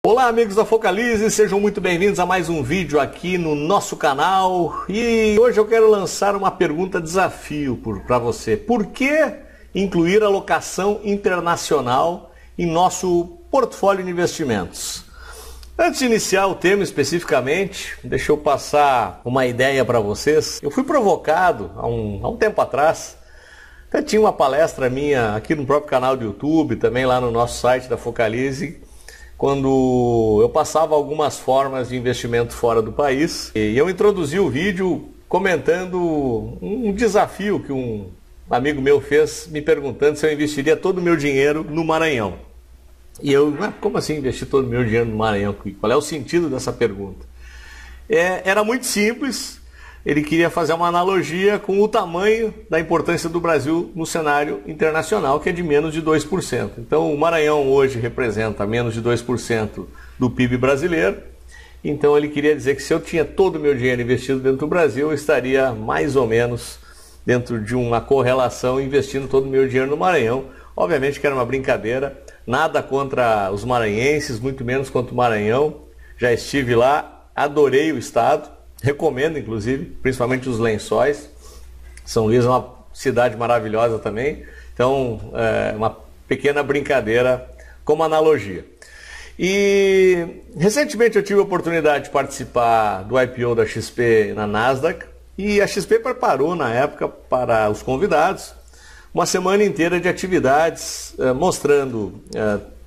Olá amigos da Focalize, sejam muito bem-vindos a mais um vídeo aqui no nosso canal. E hoje eu quero lançar uma pergunta desafio para você. Por que incluir alocação internacional em nosso portfólio de investimentos? Antes de iniciar o tema especificamente, deixa eu passar uma ideia para vocês. Eu fui provocado há um tempo atrás. Até tinha uma palestra minha aqui no próprio canal do YouTube, também lá no nosso site da Focalize, quando eu passava algumas formas de investimento fora do país. E eu introduzi o vídeo comentando um desafio que um amigo meu fez, me perguntando se eu investiria todo o meu dinheiro no Maranhão. E eu, como assim investir todo o meu dinheiro no Maranhão? Qual é o sentido dessa pergunta? Era muito simples. Ele queria fazer uma analogia com o tamanho da importância do Brasil no cenário internacional, que é de menos de 2%. Então o Maranhão hoje representa menos de 2% do PIB brasileiro. Então ele queria dizer que se eu tinha todo o meu dinheiro investido dentro do Brasil, eu estaria mais ou menos dentro de uma correlação investindo todo o meu dinheiro no Maranhão. Obviamente que era uma brincadeira, nada contra os maranhenses, muito menos contra o Maranhão. Já estive lá, adorei o estado. Recomendo, inclusive, principalmente os Lençóis. São Luís é uma cidade maravilhosa também. Então, é uma pequena brincadeira como analogia. E recentemente eu tive a oportunidade de participar do IPO da XP na Nasdaq. E a XP preparou, na época, para os convidados, uma semana inteira de atividades mostrando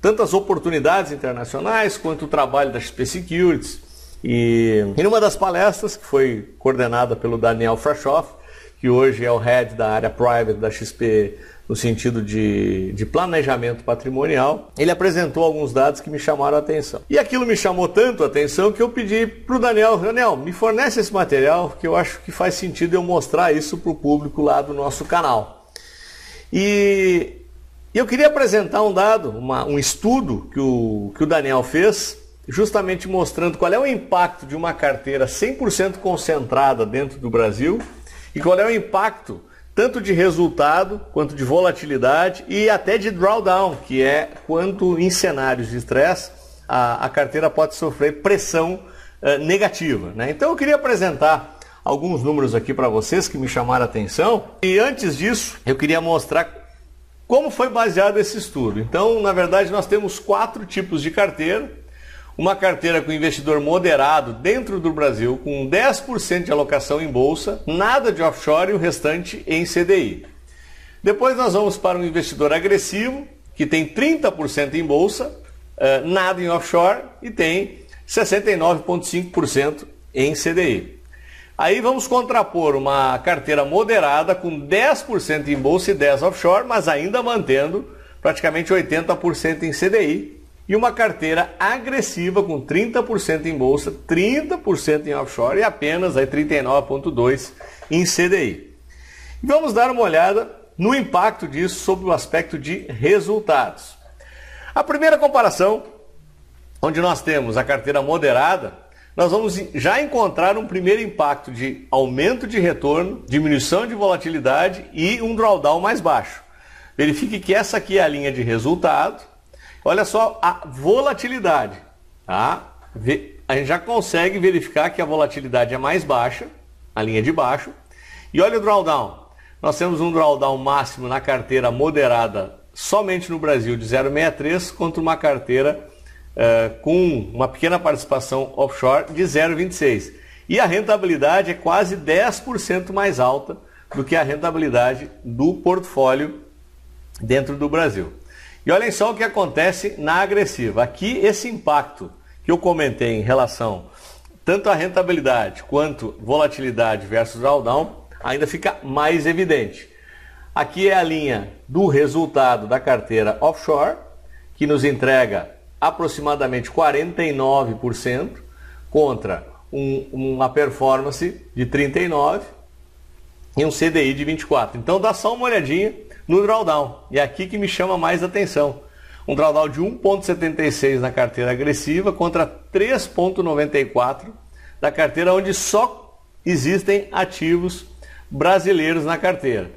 tantas oportunidades internacionais quanto o trabalho da XP Securities. E numa das palestras, que foi coordenada pelo Daniel Frashoff, que hoje é o head da área private da XP no sentido de planejamento patrimonial, ele apresentou alguns dados que me chamaram a atenção. E aquilo me chamou tanto a atenção que eu pedi para o Daniel, me fornece esse material, que eu acho que faz sentido eu mostrar isso para o público lá do nosso canal. E eu queria apresentar um dado, um estudo que o Daniel fez, justamente mostrando qual é o impacto de uma carteira 100% concentrada dentro do Brasil e qual é o impacto tanto de resultado quanto de volatilidade e até de drawdown, que é quanto em cenários de estresse a carteira pode sofrer pressão negativa, né? Então eu queria apresentar alguns números aqui para vocês que me chamaram a atenção e antes disso eu queria mostrar como foi baseado esse estudo. Então, na verdade, nós temos 4 tipos de carteira. Uma carteira com investidor moderado dentro do Brasil, com 10% de alocação em bolsa, nada de offshore e o restante em CDI. Depois nós vamos para um investidor agressivo, que tem 30% em bolsa, nada em offshore e tem 69,5% em CDI. Aí vamos contrapor uma carteira moderada com 10% em bolsa e 10% offshore, mas ainda mantendo praticamente 80% em CDI. E uma carteira agressiva com 30% em bolsa, 30% em offshore e apenas 39,2% em CDI. E vamos dar uma olhada no impacto disso sobre o aspecto de resultados. A primeira comparação, onde nós temos a carteira moderada, nós vamos já encontrar um primeiro impacto de aumento de retorno, diminuição de volatilidade e um drawdown mais baixo. Verifique que essa aqui é a linha de resultado. Olha só a volatilidade, tá? A gente já consegue verificar que a volatilidade é mais baixa, a linha de baixo. E olha o drawdown. Nós temos um drawdown máximo na carteira moderada somente no Brasil de 0,63 contra uma carteira com uma pequena participação offshore de 0,26. E a rentabilidade é quase 10% mais alta do que a rentabilidade do portfólio dentro do Brasil. E olhem só o que acontece na agressiva. Aqui esse impacto que eu comentei em relação tanto à rentabilidade quanto volatilidade versus drawdown ainda fica mais evidente. Aqui é a linha do resultado da carteira offshore, que nos entrega aproximadamente 49% contra uma performance de 39% e um CDI de 24%. Então dá só uma olhadinha no drawdown, e é aqui que me chama mais atenção. Um drawdown de 1,76 na carteira agressiva contra 3,94 da carteira onde só existem ativos brasileiros na carteira.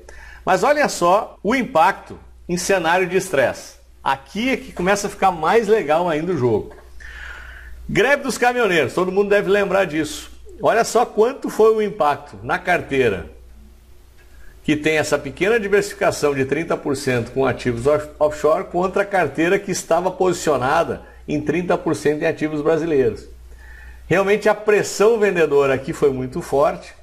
Mas olha só o impacto em cenário de estresse. Aqui é que começa a ficar mais legal ainda o jogo. Greve dos caminhoneiros, todo mundo deve lembrar disso. Olha só quanto foi o impacto na carteira que tem essa pequena diversificação de 30% com ativos offshore contra a carteira que estava posicionada em 30% em ativos brasileiros. Realmente a pressão vendedora aqui foi muito forte,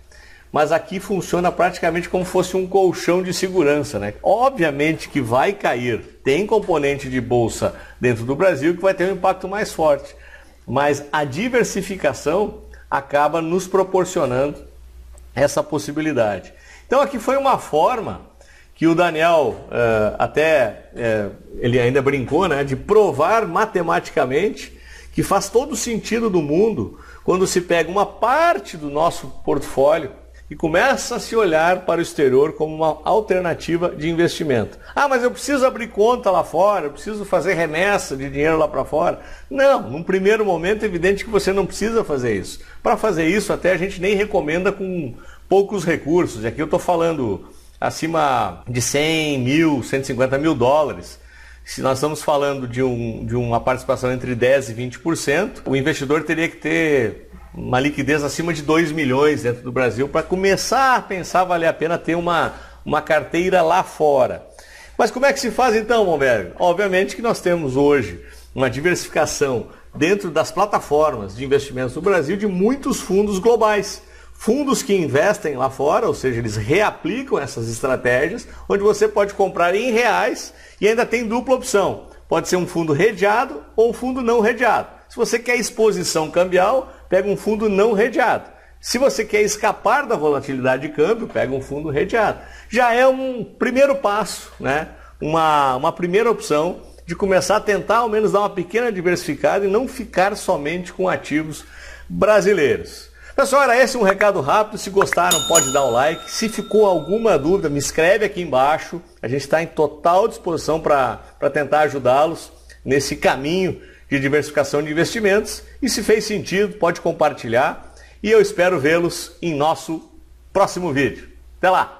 mas aqui funciona praticamente como se fosse um colchão de segurança, né? Obviamente que vai cair, tem componente de bolsa dentro do Brasil que vai ter um impacto mais forte, mas a diversificação acaba nos proporcionando essa possibilidade. Então aqui foi uma forma que o Daniel ele ainda brincou, né, de provar matematicamente que faz todo o sentido do mundo quando se pega uma parte do nosso portfólio e começa a se olhar para o exterior como uma alternativa de investimento. Ah, mas eu preciso abrir conta lá fora, eu preciso fazer remessa de dinheiro lá para fora. Não, num primeiro momento é evidente que você não precisa fazer isso. Para fazer isso até a gente nem recomenda com poucos recursos. E aqui eu estou falando acima de 100 mil, 150 mil dólares. Se nós estamos falando de uma participação entre 10% e 20%, o investidor teria que ter uma liquidez acima de 2 milhões dentro do Brasil para começar a pensar valer a pena ter uma carteira lá fora. Mas como é que se faz então, Monberg? Obviamente que nós temos hoje uma diversificação dentro das plataformas de investimentos do Brasil de muitos fundos globais. Fundos que investem lá fora, ou seja, eles reaplicam essas estratégias, onde você pode comprar em reais e ainda tem dupla opção. Pode ser um fundo redeado ou um fundo não redeado. Se você quer exposição cambial, pega um fundo não redeado. Se você quer escapar da volatilidade de câmbio, pega um fundo redeado. Já é um primeiro passo, né? Uma primeira opção de começar a tentar ao menos dar uma pequena diversificada e não ficar somente com ativos brasileiros. Pessoal, era esse um recado rápido. Se gostaram, pode dar o like. Se ficou alguma dúvida, me escreve aqui embaixo. A gente está em total disposição para tentar ajudá-los nesse caminho de diversificação de investimentos. E se fez sentido, pode compartilhar. E eu espero vê-los em nosso próximo vídeo. Até lá!